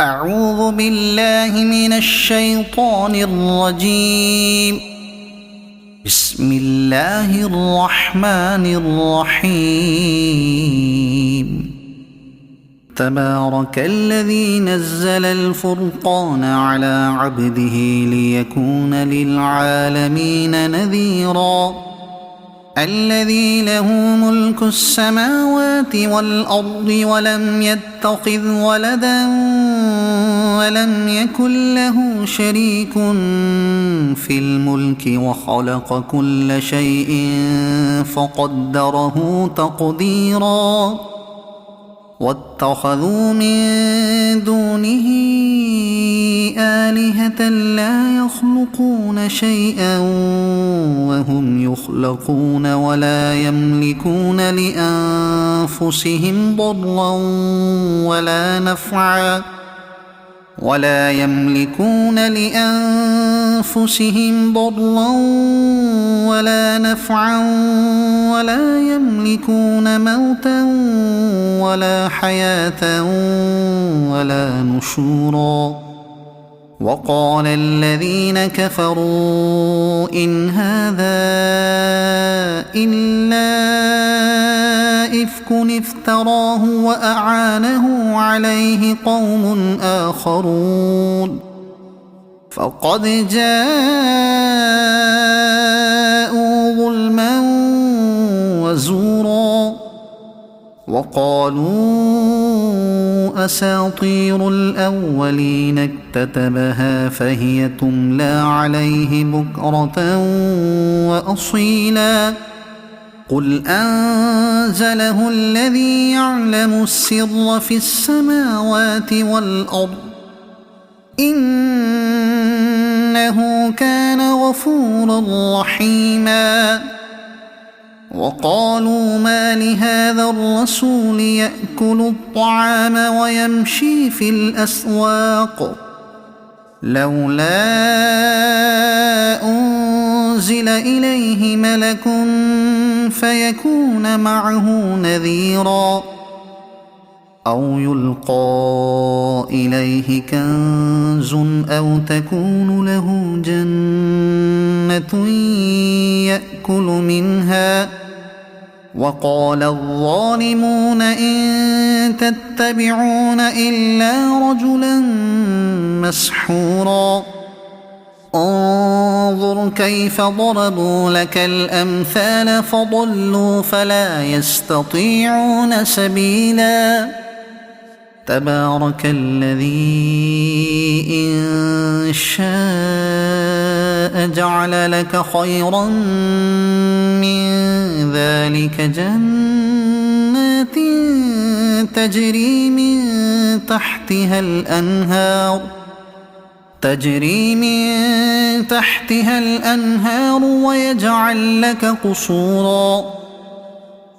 أعوذ بالله من الشيطان الرجيم. بسم الله الرحمن الرحيم. تبارك الذي نزل الفرقان على عبده ليكون للعالمين نذيرا. الذي له ملك السماوات والأرض ولم يتخذ ولدا ولم يكن له شريك في الملك وخلق كل شيء فقدره تقديرا. واتخذوا من دونه آلهة لا يخلقون شيئا وهم يخلقون ولا يملكون لأنفسهم ضرا ولا نفعا ولا يملكون موتا ولا حياة ولا نشورا. وقال الذين كفروا إن هذا إلا إفك افتراه وأعانه عليه قوم آخرون فقد جاءوا ظلما وزورا. وقالوا أساطير الأولين اكتتبها فهي تملى عليه بكرة وأصيلا. قل أنزله الذي يعلم السر في السماوات والأرض إنه كان غفورا رحيما. وقالوا ما لهذا الرسول يأكل الطعام ويمشي في الأسواق لولا أنزل إليه ملك فيكون معه نذيرا أو يلقى إليه كنز أو تكون له جنة يأكل منها. وقال الظالمون إن تتبعون إلا رجلا مسحورا. انظر كيف ضربوا لك الأمثال فضلوا فلا يستطيعون سبيلا. تبارك الذي إن شاء جعل لك خيرا من ذلك جنات تجري من تحتها الأنهار ويجعل لك قصورا.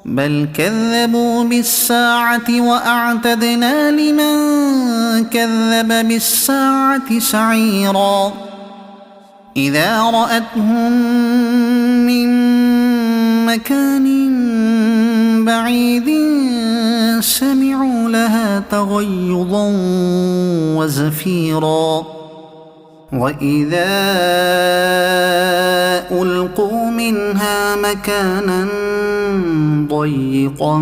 بل كذبوا بالساعة وأعتدنا لمن كذب بالساعة سعيرا. إذا رأتهم من مكان بعيد سمعوا لها تغيظا وزفيرا. وإذا ألقوا منها مكانا ضيقا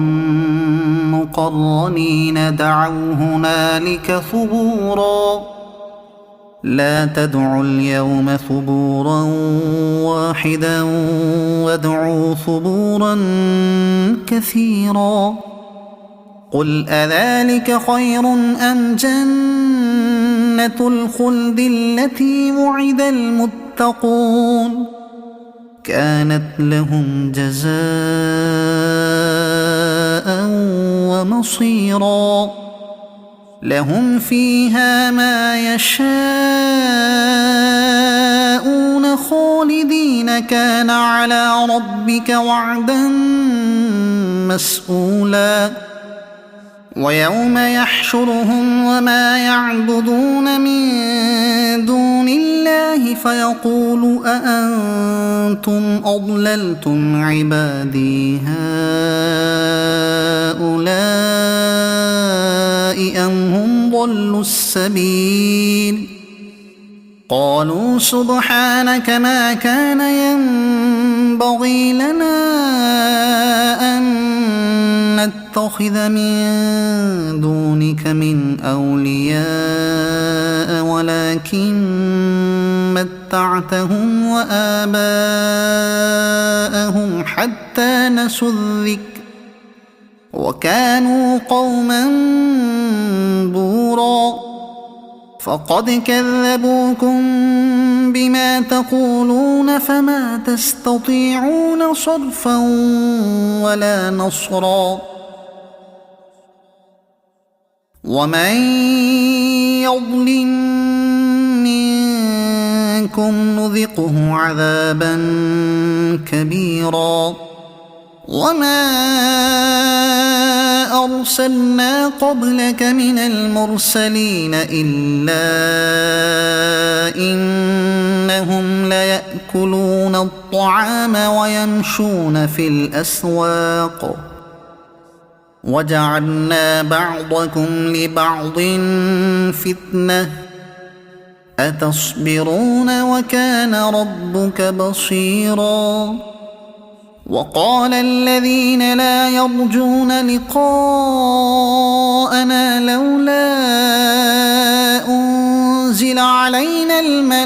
مقرنين دعوا هنالك ثبورا. لا تدعوا اليوم ثبورا واحدا وادعوا ثبورا كثيرا. قل أذلك خير أم جنة الخلد التي وعد المتقون كانت لهم جزاء ومصيرا. لهم فيها ما يشاءون خالدين كان على ربك وعدا مسئولا. ويوم يحشرهم وما يعبدون من دون الله فيقول أأنتم أضللتم عبادي هؤلاء أم هم ضلوا السبيل قالوا سبحانك ما كان ينبغي لنا أن نتخذ من دونك من أولياء ولكن متعتهم وآباءهم حتى نسوا الذكر وكانوا قوما بورا فقد كذبوكم بما تقولون فما تستطيعون صرفا ولا نصرا ومن يظلم منكم نذقه عذابا كبيرا وما أرسلنا قبلك من المرسلين إلا إنهم ليأكلون الطعام ويمشون في الأسواق وجعلنا بعضكم لبعض فتنة أتصبرون وكان ربك بصيرا وقال الذين لا يرجون لقاءنا لولا أنزل علينا الملائكة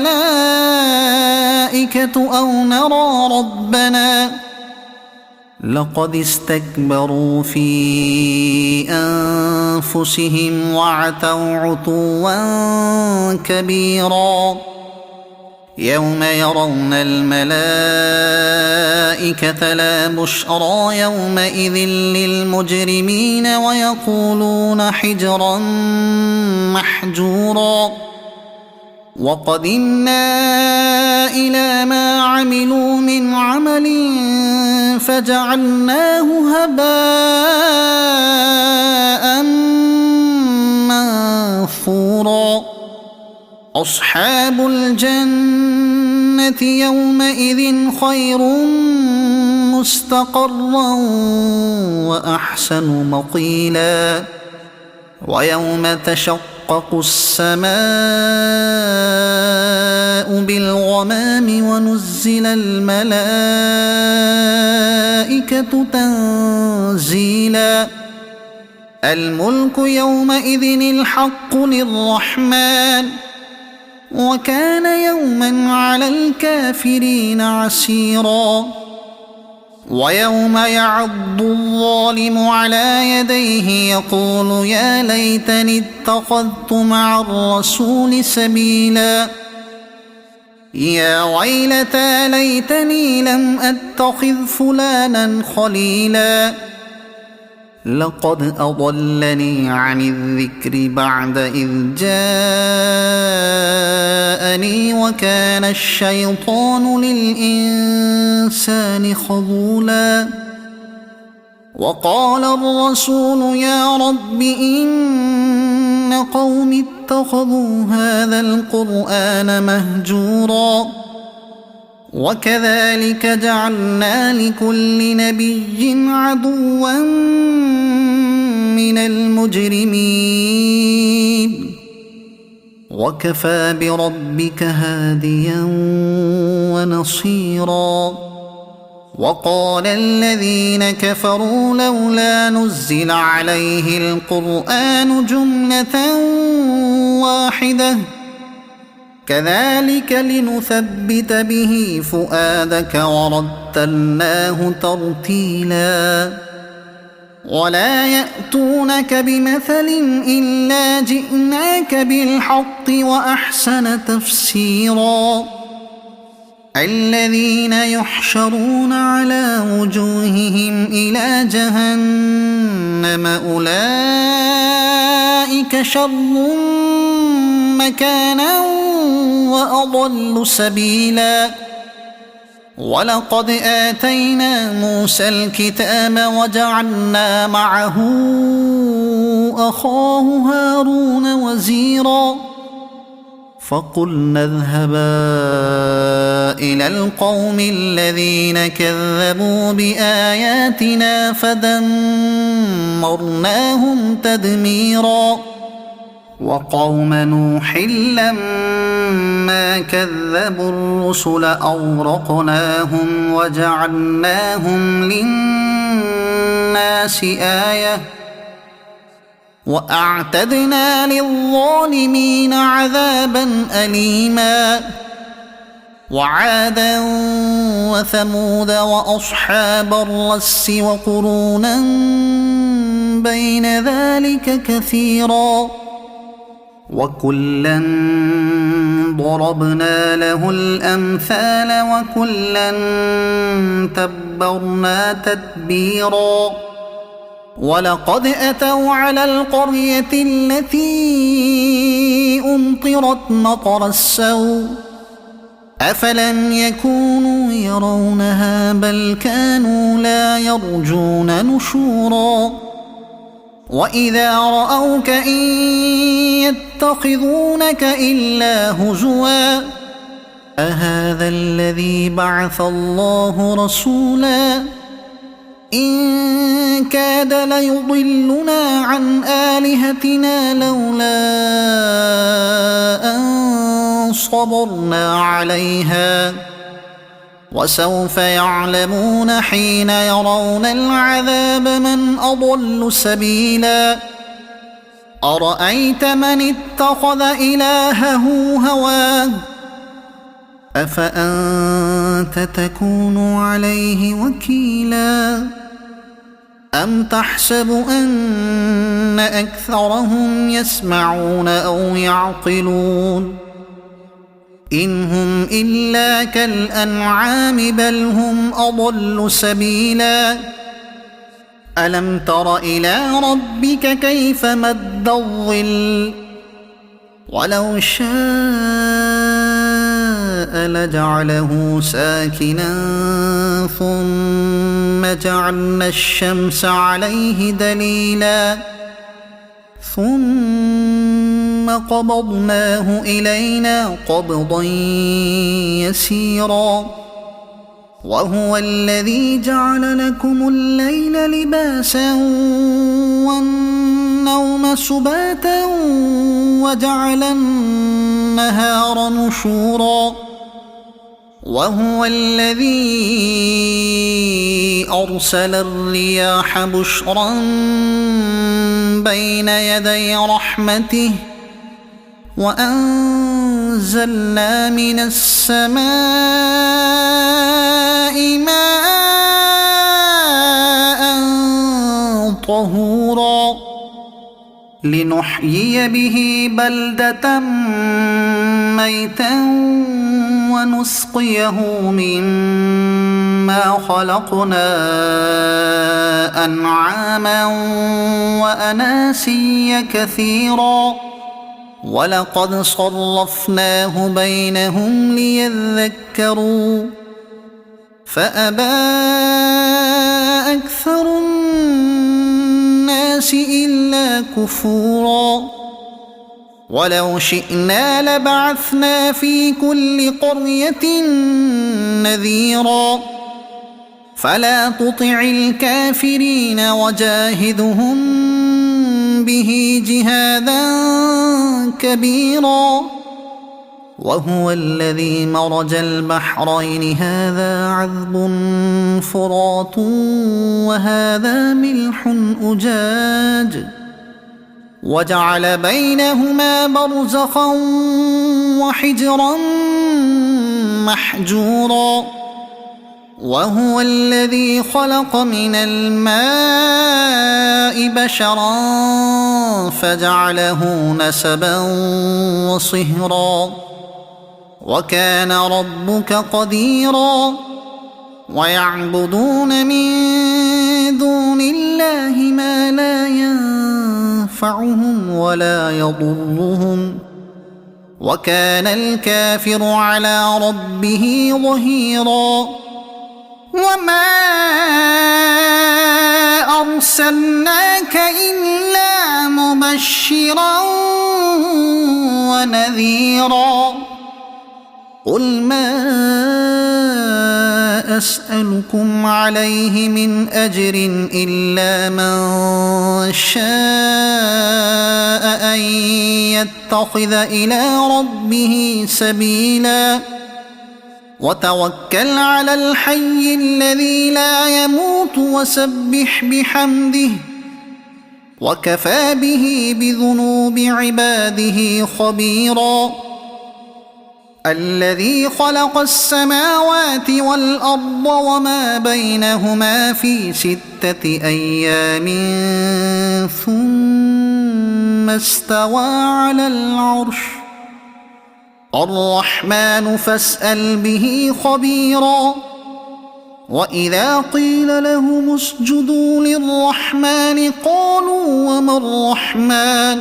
أو نرى ربنا لقد استكبروا في أنفسهم وعتوا عتوا كبيرا يوم يرون الملائكة لا بشرى يومئذ للمجرمين ويقولون حجرا محجورا وقدمنا إلى ما عملوا من عمل فجعلناه هباء منثورا أصحاب الجنة يومئذ خير مستقرا وأحسن مقيلا ويوم تشقق السماء بالغمام ونزل الملائكة تنزيلا الملك يومئذ الحق للرحمن وكان يوما على الكافرين عسيرا ويوم يعض الظالم على يديه يقول يا ليتني اتخذت مع الرسول سبيلا يا ويلتى ليتني لم أتخذ فلانا خليلا لقد أضلني عن الذكر بعد إذ جاءني وكان الشيطان للإنسان خذولا وقال الرسول يا رب إن قوم اتخذوا هذا القرآن مهجورا وكذلك جعلنا لكل نبي عدوا من المجرمين وكفى بربك هاديا ونصيرا وقال الذين كفروا لولا نزل عليه القرآن جملة واحدة كذلك لنثبت به فؤادك ورتلناه ترتيلا ولا يأتونك بمثل إلا جئناك بالحق وأحسن تفسيرا الذين يحشرون على وجوههم إلى جهنم أولئك شر مكانا وأضل سبيلا ولقد آتينا موسى الكتاب وجعلنا معه أخاه هارون وزيرا فقلنا اذهبا إلى القوم الذين كذبوا بآياتنا فدمرناهم تدميرا وقوم نوح لما كذبوا الرسل أغرقناهم وجعلناهم للناس آية وأعتدنا للظالمين عذابا أليما وعادا وثمود وأصحاب الرس وقرونا بين ذلك كثيرا وكلا ضربنا له الأمثال وكلا تبرنا تتبيرا ولقد أتوا على القرية التي أمطرت مطر السوء أفلم يكونوا يرونها بل كانوا لا يرجون نشورا وإذا رأوك إن يتخذونك إلا هزوا أهذا الذي بعث الله رسولا إن كاد ليضلنا عن آلهتنا لولا أن صبرنا عليها وسوف يعلمون حين يرون العذاب من أضل سبيلا أرأيت من اتخذ إلهه هواه أفأنت تكون عليه وكيلا أم تحسب أن أكثرهم يسمعون أو يعقلون إن هم إلا كالأنعام بل هم أضل سبيلا ألم تر إلى ربك كيف مد الظل ولو شاء لجعله ساكنا ثم جعلنا الشمس عليه دليلا ثم قبضناه إلينا قبضا يسيرا وهو الذي جعل لكم الليل لباسا والنوم سباتا وجعل النهار نشورا وهو الذي أرسل الرياح بشرا بين يدي رحمته وأنزلنا من السماء ماء طهورا لنحيي به بلدة ميتا ونسقيه مما خلقنا أنعاما وأناسيا كثيرا ولقد صرفناه بينهم ليذكروا فأبى أكثر الناس إلا كفورا ولو شئنا لبعثنا في كل قرية نذيرا فلا تطع الكافرين وجاهدهم به جهادا كبيرا وهو الذي مرج البحرين هذا عذب فرات وهذا ملح أجاج وجعل بينهما برزخا وحجرا محجورا وهو الذي خلق من الماء بشرا فجعله نسبا وصهرا وكان ربك قديرا ويعبدون من دون الله ما لا ينفعهم ولا يضرهم وكان الكافر على ربه ظهيرا وما أرسلناك إلا مبشرا ونذيرا قل ما أسألكم عليه من أجر إلا من شاء أن يتخذ إلى ربه سبيلا وتوكل على الحي الذي لا يموت وسبح بحمده وكفى به بذنوب عباده خبيرا الذي خلق السماوات والأرض وما بينهما في 6 أيام ثم استوى على العرش الرحمن فاسأل به خبيرا وإذا قيل لهم اسجدوا للرحمن قالوا وما الرحمن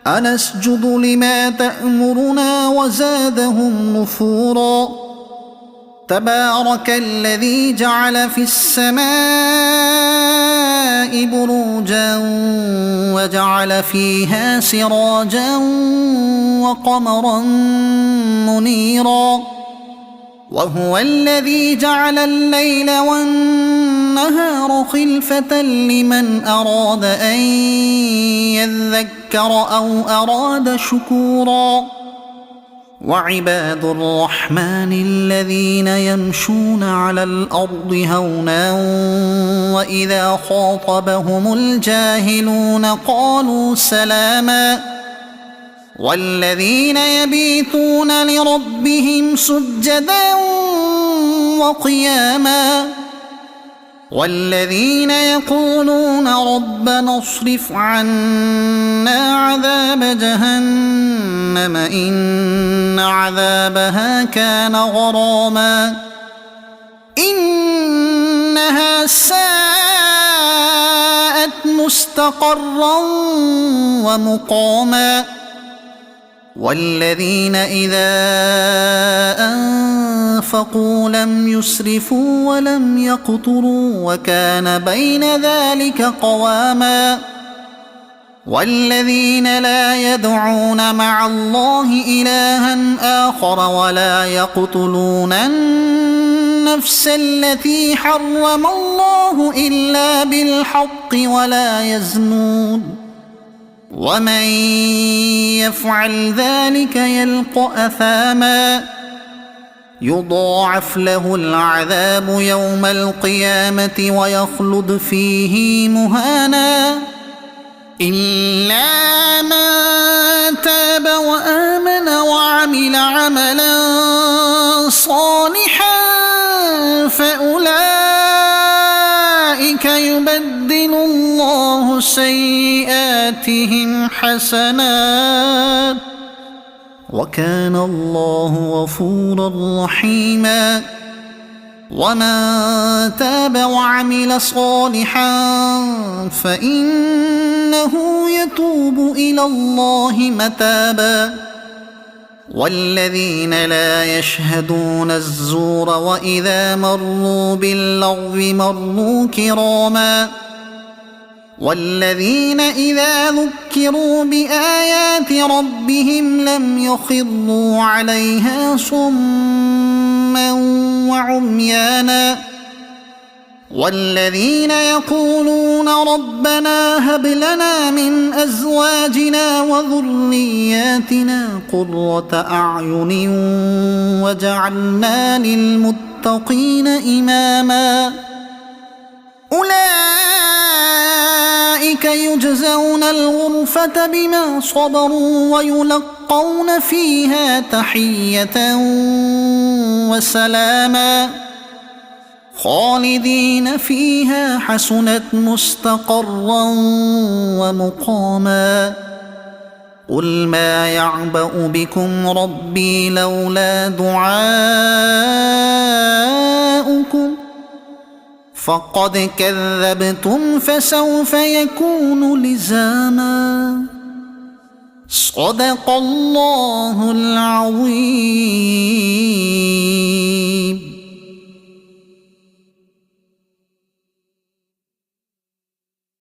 أنسجد لما تأمرنا وزادهم نفورا تبارك الذي جعل في السماء بروجا وجعل فيها سراجا وقمرا منيرا وهو الذي جعل الليل والنهار خلفة لمن أراد أن يذكر أو أراد شكورا وعباد الرحمن الذين يمشون على الأرض هونا وإذا خاطبهم الجاهلون قالوا سلاما والذين يبيتون لربهم سجدا وقياما والذين يقولون ربنا اصرف عنا عذاب جهنم إن عذابها كان غراما إنها ساءت مستقرا ومقاما والذين إذا أنفقوا لم يسرفوا ولم يقتروا وكان بين ذلك قواما والذين لا يدعون مع الله إلها آخر ولا يقتلون النفس التي حرم الله إلا بالحق ولا يزنون ومن يفعل ذلك يلق أثاما يضاعف له العذاب يوم القيامة ويخلد فيه مهانا إلا من تاب وآمن وعمل عملا صالحا فأولئك يبدل الله سيئاتهم حسنات وكان الله غفورا رحيما ومن تاب وعمل صالحا فإنه يتوب إلى الله متابا والذين لا يشهدون الزور وإذا مروا باللغو مروا كراما والذين إذا ذكروا بآيات ربهم لم يخروا عليها صما وعميانا والذين يقولون ربنا هب لنا من أزواجنا وذرياتنا قرة أعين وجعلنا للمتقين إماما أولئك يجزون الغرفة بما صبروا ويلقون فيها تحية وسلاما خالدين فيها حسنت مستقرا ومقاما قل ما يعبأ بكم ربي لولا دعاؤكم فقد كذبتم فسوف يكون لزاما صدق الله العظيم.